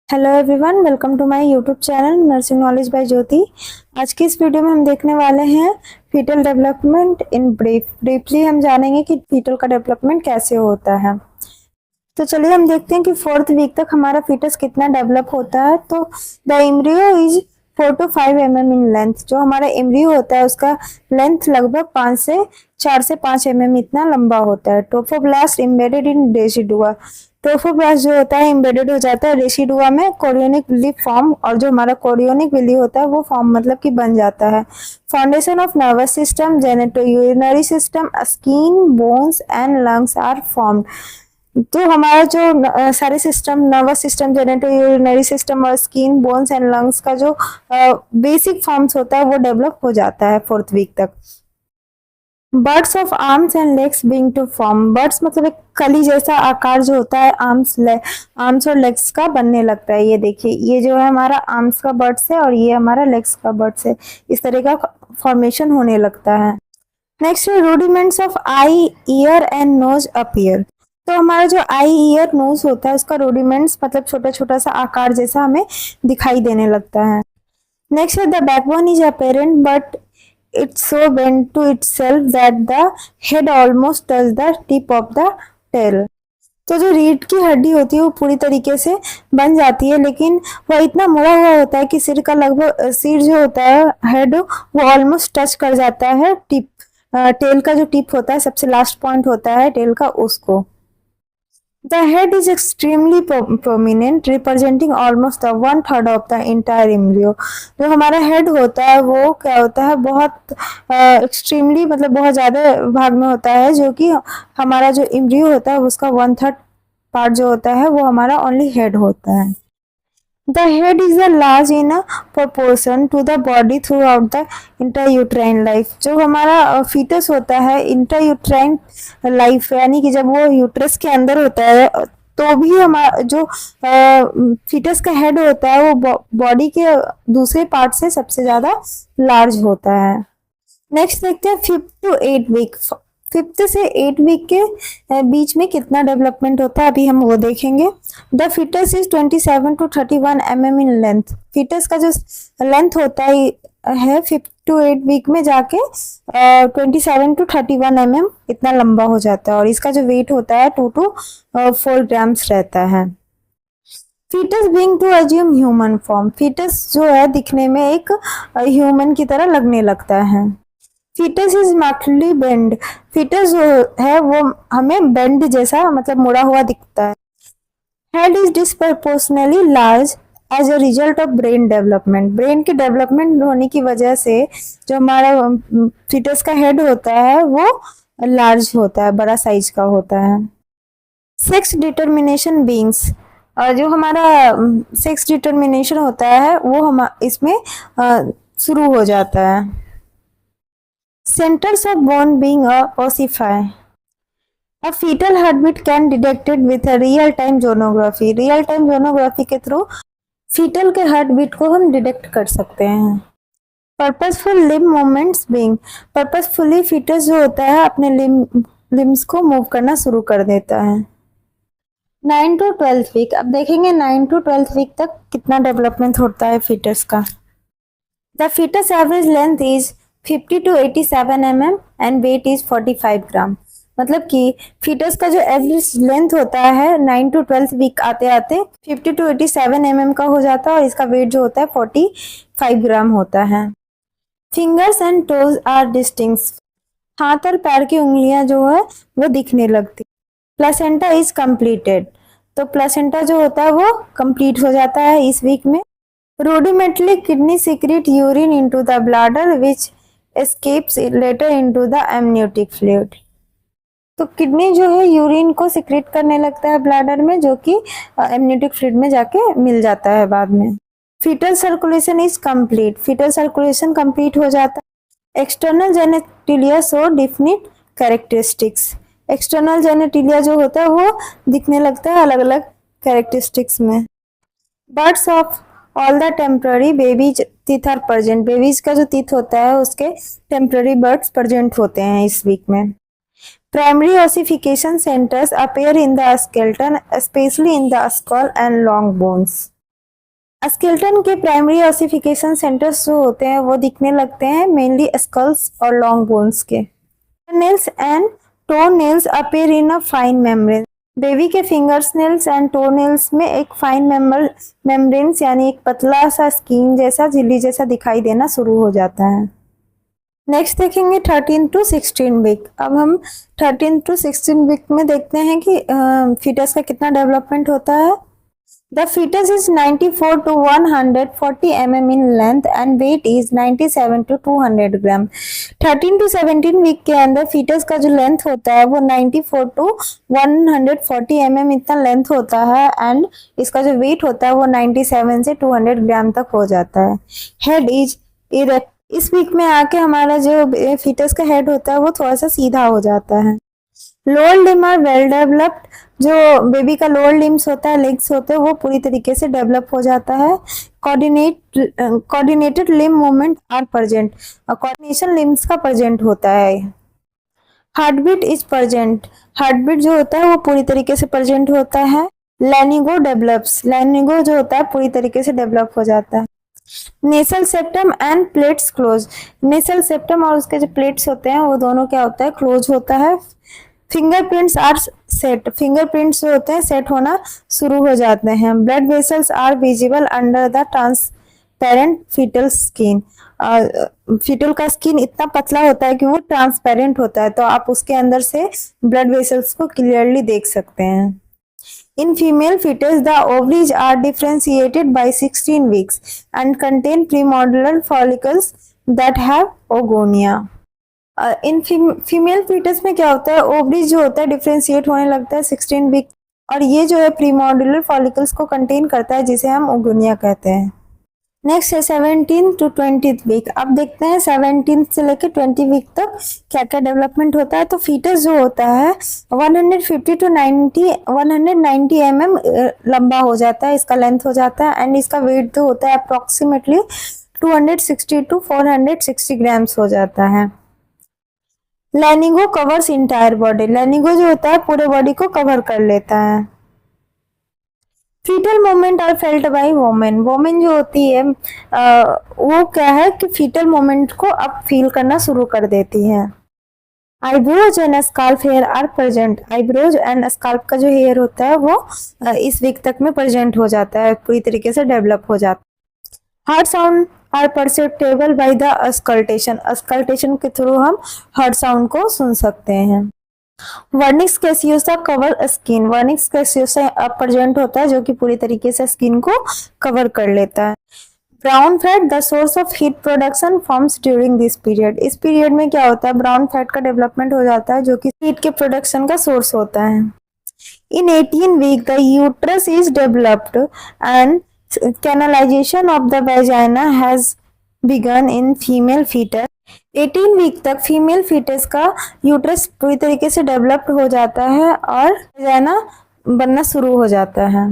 Hello everyone, welcome to my YouTube channel nursing knowledge by Jyoti. आज की इस video में हम देखने वाले हैं फीटल डेवलपमेंट इन ब्रीफली हम जानेंगे कि फीटल का डेवलपमेंट कैसे होता है। तो चलिए हम देखते हैं कि 4th वीक तक हमारा फीटस कितना डेवलप होता है। तो the embryo is 4 to 5 mm in length. जो हमारा एम्ब्रियो होता है उसका लेंथ लगभग 4 से 5 mm इतना लंबा होता है। Trophoblast embedded in decidua. Trophoblast जो होता है एम्बेडेड हो जाता है रेसिडुआ में कोरियोनिक विली फॉर्म, और जो हमारा कोरियोनिक विली होता है वो फॉर्म मतलब कि बन जाता है। Foundation of nervous system, genito urinary system, skin, bones and lungs are formed. तो हमारा जो सारे system, nervous system, genito urinary system और स्किन, बोन्स एंड लंग्स का जो बेसिक फॉर्म्स होता है वो डेवलप हो जाता है 4th वीक तक। Buds of arms and legs being to form. Buds मतलब एक कली जैसा आकार जो होता है आर्म्स और लेग्स का बनने लगता है। ये देखिए, ये जो है हमारा आर्म्स का बर्ड्स है और ये हमारा लेग्स का बर्ड्स है। इस तरह का फॉर्मेशन होने लगता है। नेक्स्ट है rudiments of eye, ear and nose appear. तो हमारा जो आई, ईयर, नोज होता है उसका रूडिमेंट्स मतलब छोटा छोटा सा आकार जैसा हमें दिखाई देने लगता है। नेक्स्ट है the backbone is apparent but it's so bent to itself that the head almost touch the tip of the tail। तो जो रीढ़ की हड्डी होती है वो पूरी तरीके से बन जाती है, लेकिन वह इतना मुड़ा हुआ होता है कि सिर जो होता है हेड वो ऑलमोस्ट टच कर जाता है टिप, टेल का जो टिप होता है, सबसे लास्ट पॉइंट होता है टेल का, उसको। The head is extremely prominent, representing almost the 1/3 of the entire embryo। जो हमारा हेड होता है वो क्या होता है, बहुत एक्सट्रीमली मतलब बहुत ज्यादा भाग में होता है, जो कि हमारा जो एम्ब्रियो होता है उसका 1/3 पार्ट जो होता है वो हमारा ओनली हेड होता है। The head is a large in a proportion to the body throughout the intrauterine life। जो हमारा फीटस होता है इंट्रायूट्राइन लाइफ, यानी कि जब वो यूट्रस के अंदर होता है तो भी हमारा जो फीटस का हेड होता है वो बॉडी के दूसरे पार्ट से सबसे ज्यादा लार्ज होता है। नेक्स्ट देखते हैं 5th to 8th week. 5th से 8th वीक के बीच में कितना डेवलपमेंट होता है अभी हम वो देखेंगे। The foetus is 27 to 31 mm in length. Foetus का जो लेंथ होता है 5th to 8th वीक में जाके 27 to 31 mm इतना लंबा हो जाता है, और इसका जो वेट होता है 2 to 4 ग्राम्स रहता है। Foetus being to assume human form. Foetus जो है दिखने में एक ह्यूमन की तरह लगने लगता है। Foetus is markedly bend. Foetus जो है वो हमें बेंड जैसा मतलब मुड़ा हुआ दिखता है। Head is disproportionately large as a result of brain development. Brain के डेवलपमेंट होने की वजह से जो हमारा फीटस का हेड होता है वो लार्ज होता है, बड़ा साइज का होता है। Sex determination beings. और जो हमारा सेक्स डिटर्मिनेशन होता है वो हम इसमें शुरू हो जाता है। Centers of bone being a ossify. A fetal heartbeat can detected with a real-time sonography। real-time sonography के थ्रू फीटल के हार्ट बीट को हम डिटेक्ट कर सकते हैं। Purposeful limb movements being। Purposefully foetus जो होता है अपने लिम्स को मूव करना शुरू कर देता है। 9 to 12th वीक। अब देखेंगे 9 to 12th वीक तक कितना डेवलपमेंट होता है फीटस का। The fetus average length is 50 to 87 mm and weight is 45 gram. मतलब कि फीटस का जो एवरेज लेंथ होता है 9 to 12th वीक आते आते 50 to 87 mm का हो जाता है, और इसका वेट जो होता है 45 ग्राम होता है। Fingers and toes are distinct. हाथ और पैर की उंगलियां जो है वो दिखने लगती। Placenta is completed. तो प्लेसेंटा जो होता है वो कंप्लीट हो जाता है इस वीक में। Rudimentally kidney secrete urine into the bladder which escapes later into the amniotic fluid। तो किडनी जो है यूरिन को सिक्रेट करने लगता है ब्लैडर में, जो कि एमनियोटिक फ्लूइड में जाके मिल जाता है बाद में। Foetal circulation is complete. Foetal circulation complete हो जाता है। External genitalia show definite characteristics. External genitalia जो होता है वो दिखने लगता है अलग अलग कैरेक्टरिस्टिक्स में। Buds of all the temporary babies teeth are present. Babies का जो टीथ होता है उसके टेम्पररी बर्ड्स प्रेजेंट होते हैं इस वीक में। Primary ossification centres appear in the skeleton, specially in the skull and long bones. Skeleton के प्राइमरी ऑसिफिकेशन सेंटर्स जो होते हैं वो दिखने लगते हैं मेनली स्कल्स और लॉन्ग बोन्स के। Nails and toe nails appear in a fine membrane. Baby के fingers nails and toe nails में एक फाइन मेम्ब्रेन्स यानी एक पतला सा स्किन जैसा झिल्ली जैसा दिखाई देना शुरू हो जाता है। नेक्स्ट देखेंगे 13 टू 16 वीक। अब हम 13 टू 16 वीक में देखते हैं कि फीटस का कितना डेवलपमेंट होता है। The fetus is 94 to 140 mm in length and weight is 97 to 200 gram. 13 to 17 week के अंदर फीटस का जो लेंथ होता है वो 94 to 140 mm इतना लेंथ होता है एंड इसका जो वेट होता है वो 97 से 200 ग्राम तक हो जाता है। Head is erect. इस वीक में आके हमारा जो फीटस का हेड होता है वो थोड़ा सा सीधा हो जाता है। Lower limb are well developed. जो बेबी का लोअर लिम्स होता है, लेग्स होते हैं, वो पूरी तरीके से डेवलप हो जाता है। Coordinated limb movement are present. Coordination limbs का प्रेजेंट होता है। Heartbeat is present. हार्टबीट जो होता है वो पूरी तरीके से प्रेजेंट होता है। लैनिगो डेवलप्स। लैनिगो जो होता है पूरी तरीके से डेवलप हो जाता है। Nasal septum and plates close. Nasal septum और उसके जो प्लेट्स होते हैं वो दोनों क्या होता है, क्लोज होता है। Fingerprints are set. फिंगरप्रिंट्स जो होते हैं सेट होना शुरू हो जाते हैं। Blood vessels are visible under the transparent foetal skin. Foetal का स्किन इतना पतला होता है कि वो ट्रांसपेरेंट होता है, तो आप उसके अंदर से ब्लड वेसल्स को क्लियरली देख सकते हैं। In female fetus, the ovaries are differentiated by 16 weeks and contain premodular follicles that have oogonia. इन फीमेल फीटस में क्या होता है, ओवरीज जो होता है डिफ्रेंशिएट होने लगता है 16 वीक और ये जो है प्रीमोडुलर फॉलिकल्स को कंटेन करता है जिसे हम ओगोनिया कहते हैं। नेक्स्ट है 17 टू 20 वीक। अब देखते हैं 17 से लेकर 20 वीक तक क्या क्या डेवलपमेंट होता है। तो फीटस जो होता है 150 टू 190 mm लंबा हो जाता है, इसका लेंथ हो जाता है एंड इसका वेट जो होता है अप्रोक्सीमेटली 260 टू 460 ग्राम्स हो जाता है। लैनिगो कवर्स इंटायर बॉडी। लैनिगो जो होता है पूरे बॉडी को कवर कर लेता है। फीटल मोमेंट और फेल्ट बाय वोमेन। वोमेन जो होती है वो क्या है कि फीटल मोमेंट को अब फील करना शुरू कर देती है। Eyebrows and scalp hair are present. Eyebrows and scalp का जो हेयर होता है वो इस वीक तक में प्रेजेंट हो जाता है, पूरी तरीके से डेवलप हो जाता है। Heart sound are perceptible by the auscultation. Auscultation के थ्रू हम हार्ट साउंड को सुन सकते हैं। Vernix caseosa cover skin. Vernix caseosa अब प्रेजेंट होता है जो कि पूरी तरीके से स्किन को कवर कर लेता है। Brown fat the source of heat production forms during this period. इस पीरियड में क्या होता है, ब्राउन फैट का डेवलपमेंट हो जाता है जो कि हीट के प्रोडक्शन का सोर्स होता है। In 18 week the uterus is developed and canalization of the vagina has begun in female foetus. 18 week तक फीमेल फीटस का यूट्रस पूरी तरीके से डेवलप्ड हो जाता है और वेजाइना बनना शुरू हो जाता है।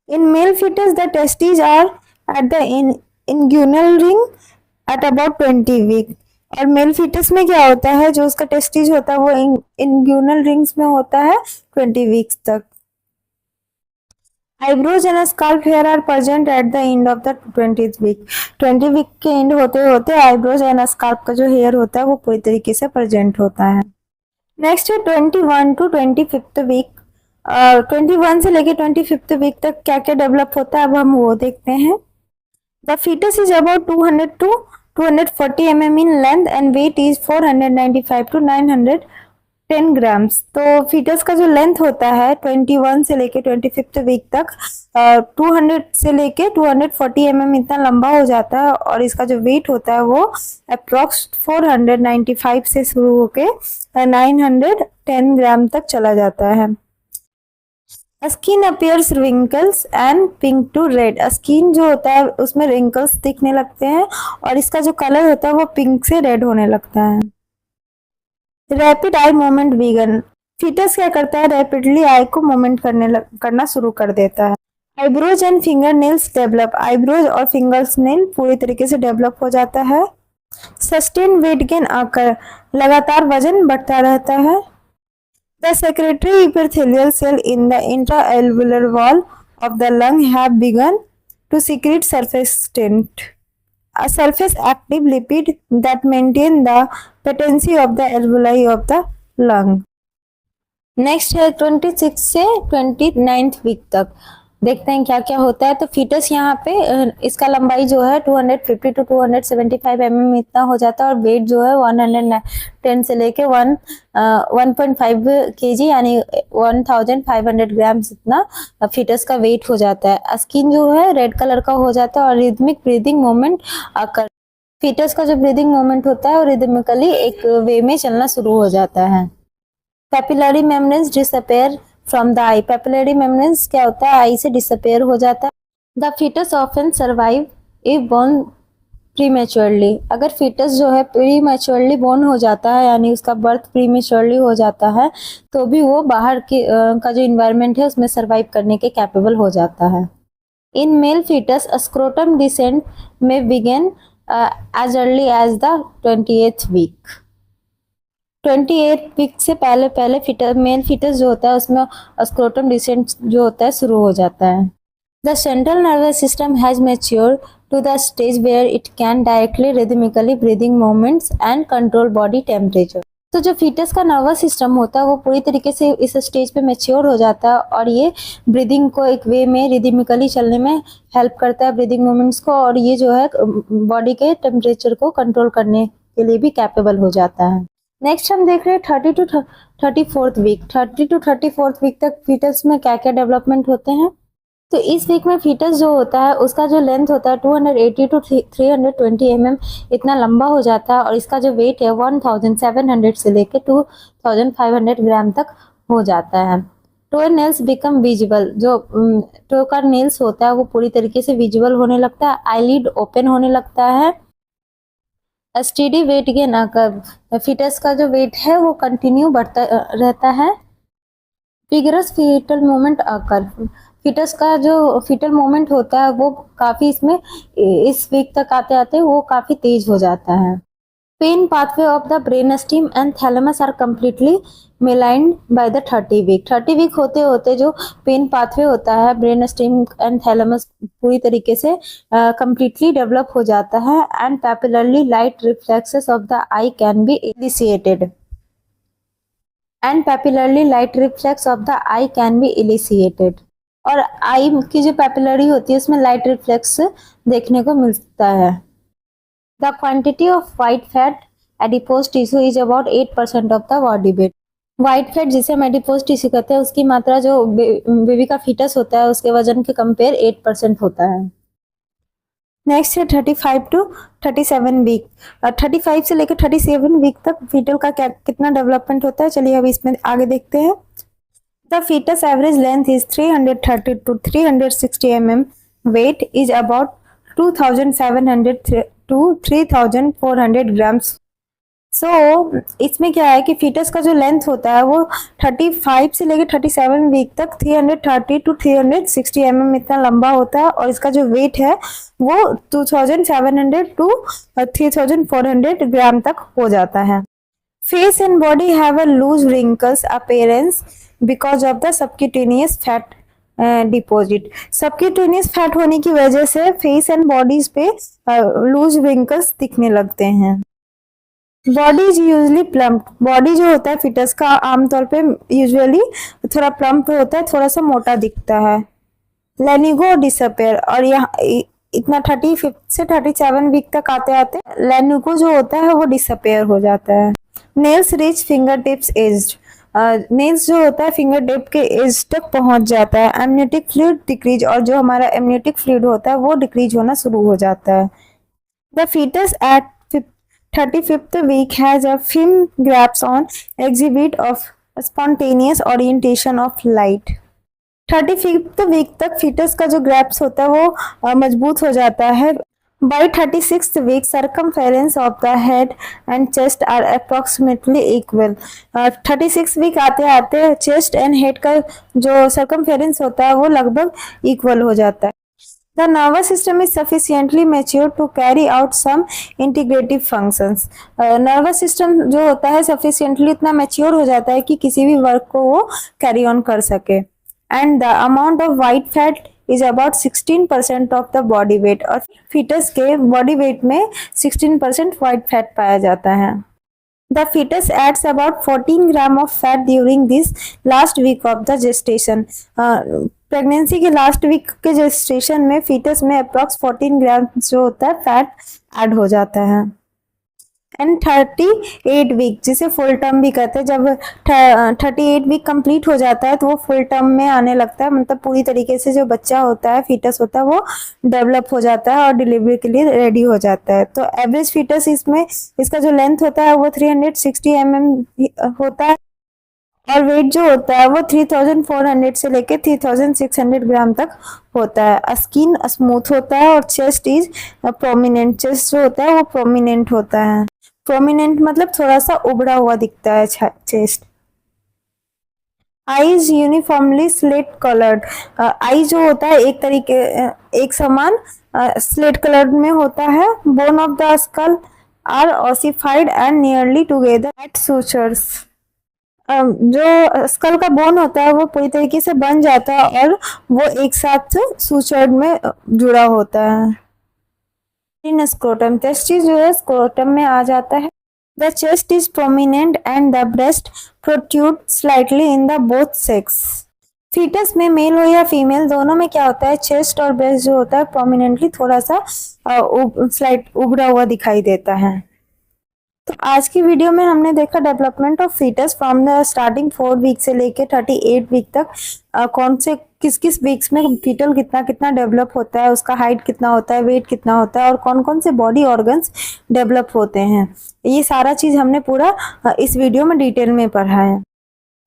In male fetus the testes are at the inguinal ring at about 20 week. और मेल फीटस में क्या होता है, जो उसका टेस्टिस होता है वो इंग्यूनल रिंग्स में होता है 20 वीक्स तक। Eyebrows and scalp hair are present at the end of the 20th week. 20 week के एंड होते होते आईब्रोज एंड स्काल्प का जो हेयर होता है वो पूरी तरीके से प्रेजेंट होता है। नेक्स्ट है 21 टू 25th वीक। 21 से लेके 25th वीक तक क्या क्या डेवलप होता है अब हम वो देखते हैं। The foetus is about 200 to 240 mm in length and weight is 495 to 910 grams. तो फीटस का जो लेंथ होता है 21 से लेके 25th वीक तक 200 से लेके 240 mm इतना लंबा हो जाता है और इसका जो वेट होता है वो अप्रोक्स 495 से शुरू होके 910 ग्राम तक चला जाता है। Skin appears wrinkles and pink to red. Skin जो होता है उसमें रिंकल्स दिखने लगते हैं और इसका जो कलर होता है वो पिंक से रेड होने लगता है। Rapid eye movement begin. Foetus क्या करता है, रैपिडली आई को मूवमेंट करना शुरू कर देता है। Eyebrows and finger nails develop. Eyebrows और फिंगर्स नेल पूरी तरीके से डेवलप हो जाता है। सस्टेन वेट गेन आकर लगातार वजन बढ़ता रहता है। The secretory epithelial cell in the intraalveolar wall of the lung have begun to secrete surface tint, a surface active lipid that maintain the patency of the alveoli of the lung. Next है 26 से 29 week तक। देखते हैं क्या क्या होता है। तो फीटस यहाँ पे इसका लंबाई जो है 250 टू 275 mm इतना हो जाता है और वेट जो है 110 से लेके 1.5 kg यानी 1500 ग्राम्स इतना फीटस का वेट हो जाता है। स्किन जो है रेड कलर का हो जाता है और रिदमिक ब्रीदिंग मूवमेंट आकर फीटस का जो ब्रीदिंग मूवमेंट होता है वो रिदमिकली एक वे में चलना शुरू हो जाता है। Papillary membranes disappear from the eye. Papillary membranes क्या होता है, आई से डिसअपेयर हो जाता है। The foetus often survive if born prematurely. अगर फीटस जो है प्रीमेच्योरली बोर्न हो जाता है यानी उसका बर्थ प्रीमेच्योरली हो जाता है तो भी वो बाहर के का जो इन्वायरमेंट है उसमें सर्वाइव करने के कैपेबल हो जाता है। In male foetus scrotum descent may begin as early as the 28th week. 28 week से पहले फीटस मेल फीटस जो होता है उसमें स्क्रोटम डिसेंट जो होता है शुरू हो जाता है। The central nervous system has mature to the stage where it can directly rhythmically breathing movements and control body temperature. तो जो फीटस का नर्वस सिस्टम होता है वो पूरी तरीके से इस स्टेज पे मैच्योर हो जाता है और ये ब्रीदिंग को एक वे में रिदमिकली चलने में हेल्प करता है ब्रीदिंग मूवमेंट्स को, और ये जो है बॉडी के टेम्परेचर को कंट्रोल करने के लिए भी कैपेबल हो जाता है। नेक्स्ट हम देख रहे हैं 30 to 34th week. 30 to 34th week तक फीटस में क्या क्या डेवलपमेंट होते हैं। तो इस वीक में फीटस जो होता है उसका जो लेंथ होता है 280 टू 320 mm इतना लंबा हो जाता है और इसका जो वेट है 1700 से लेके 2500 ग्राम तक हो जाता है। To nails become visible. जो टो का नेल्स होता है वो पूरी तरीके से विजिबल होने लगता है। आईलिड ओपन होने लगता है। स्टेडी वेट गेन आकर फीटस का जो वेट है वो कंटिन्यू बढ़ता रहता है। फिगरस फीटल मूवमेंट आकर फीटस का जो फीटल मूवमेंट होता है वो काफी इसमें इस वीक तक आते आते वो काफी तेज हो जाता है। Pain pathway of the brain stem and thalamus are completely myelinated by the 30 week. 30 week होते होते जो पेन पाथवे होता है ब्रेन स्टीम एंड थैलेमस पूरी तरीके से कम्प्लीटली डेवलप हो जाता है and papillary light reflexes of the eye can be initiated और आई की जो पैपिलरी होती है उसमें लाइट रिफ्लेक्स देखने को मिलता है। The quantity of white fat adipose tissue is about 8% of the body weight. White fat जिसे हम एडिपोज टिश्यू कहते हैं उसकी मात्रा जो बेबी का फीटस होता है उसके वजन के कंपेयर 8% होता है। नेक्स्ट है 35 टू 37 वीक। 35 से लेकर 37 वीक तक फीटल का कितना डेवलपमेंट होता है, चलिए अब इसमें आगे देखते हैं। The fetus average length is 330 to 360 mm. Weight is about 2700 to 3400 grams. So इसमें क्या है कि फीटस का जो लेंथ होता है वो 35 से लेकर 37 वीक तक 330 टू 360 mm इतना लंबा होता है और इसका जो वेट है वो 2700 टू 3400 ग्राम तक हो जाता है। Face and body have a loose wrinkles appearance because of the subcutaneous fat deposit. Subcutaneous fat होने की वजह से फेस एंड बॉडीज पे लूज wrinkles दिखने लगते हैं। Body is usually plump. Body जो होता है फिटस का आमतौर पे यूजुअली थोड़ा प्लम्प होता है, थोड़ा सा मोटा दिखता है। लेनिगो डिसअपेयर और यहाँ इतना 35 से 37 वीक तक आते आते लेनिगो जो होता है वो डिसअपेयर हो जाता है। Nails reach finger tips as. Nails जो होता है फिंगर टिप के एज तक पहुंच जाता है। एमनियोटिक फ्लूइड डिक्रीज और जो हमारा एमनियोटिक फ्लूइड होता है वो डिक्रीज होना शुरू हो जाता है। The foetus at 35th week has a film grasp on exhibit of spontaneous orientation of light. 35th week तक फीटस का जो ग्रैप्स होता है वो मजबूत हो जाता है। By 36th week, circumference of the head and chest are approximately equal. 36 week आते आते चेस्ट एंड हेड का जो circumference होता है वो लगभग इक्वल हो जाता है। The nervous system is sufficiently mature to carry out some integrative functions. Nervous system जो होता है sufficiently इतना mature हो जाता है कि किसी भी वर्क को वो carry on कर सके। And the amount of white fat is about 16% of the body weight, और फीटस के बॉडी वेट में 16% वाइट फैट पाया जाता है। The fetus adds about 14 gram of fat during this last week of the gestation. Pregnancy के last week के gestation में foetus में अप्रॉक्स 14 ग्राम जो होता है फैट ऐड हो जाता है। एंड 38 वीक जिसे फुल टर्म भी कहते हैं, जब 38 वीक कंप्लीट हो जाता है तो वो फुल टर्म में आने लगता है, मतलब पूरी तरीके से जो बच्चा होता है, फीटस होता है, वो डेवलप हो जाता है और डिलीवरी के लिए रेडी हो जाता है। तो एवरेज फीटस इसमें इसका जो लेंथ होता है वो 360 mm होता है, और वेट जो होता है वो 3400 से लेके 3600 ग्राम तक होता है। स्किन स्मूथ होता है और चेस्ट इज प्रोमिनेंट, चेस्ट जो होता है वो प्रोमिनेंट होता है। प्रोमिनेंट मतलब थोड़ा सा उभरा हुआ दिखता है chest. Eyes uniformly slate coloured, eye जो होता है एक समान स्लेट कलर में होता है। Bone of the skull are ossified and nearly together at sutures, जो स्कल का बोन होता है वो पूरी तरीके से बन जाता है और वो एक साथ सूचर में जुड़ा होता है। इन स्क्रोटम, टेस्टिस जो है स्क्रोटम में आ जाता है। The chest is prominent and the breast protrude slightly in the both sex. Foetus में मेल हो या फीमेल दोनों में क्या होता है, चेस्ट और ब्रेस्ट जो होता है प्रोमिनेंटली थोड़ा सा स्लाइट उभरा हुआ दिखाई देता है। तो आज की वीडियो में हमने देखा development of foetus from the starting 4 week से लेके 38 वीक तक, कौन से किस किस वीक्स में फीटल कितना कितना डेवलप होता है, उसका हाइट कितना होता है, वेट कितना होता है और कौन कौन से बॉडी ऑर्गन्स डेवलप होते हैं। ये सारा चीज हमने पूरा इस वीडियो में डिटेल में पढ़ा है।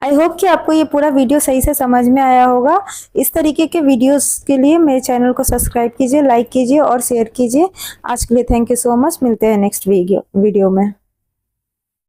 आई होप कि आपको ये पूरा वीडियो सही से समझ में आया होगा। इस तरीके के वीडियोस के लिए मेरे चैनल को सब्सक्राइब कीजिए, लाइक कीजिए और शेयर कीजिए। आज के लिए थैंक यू सो मच। मिलते हैं नेक्स्ट वीडियो में।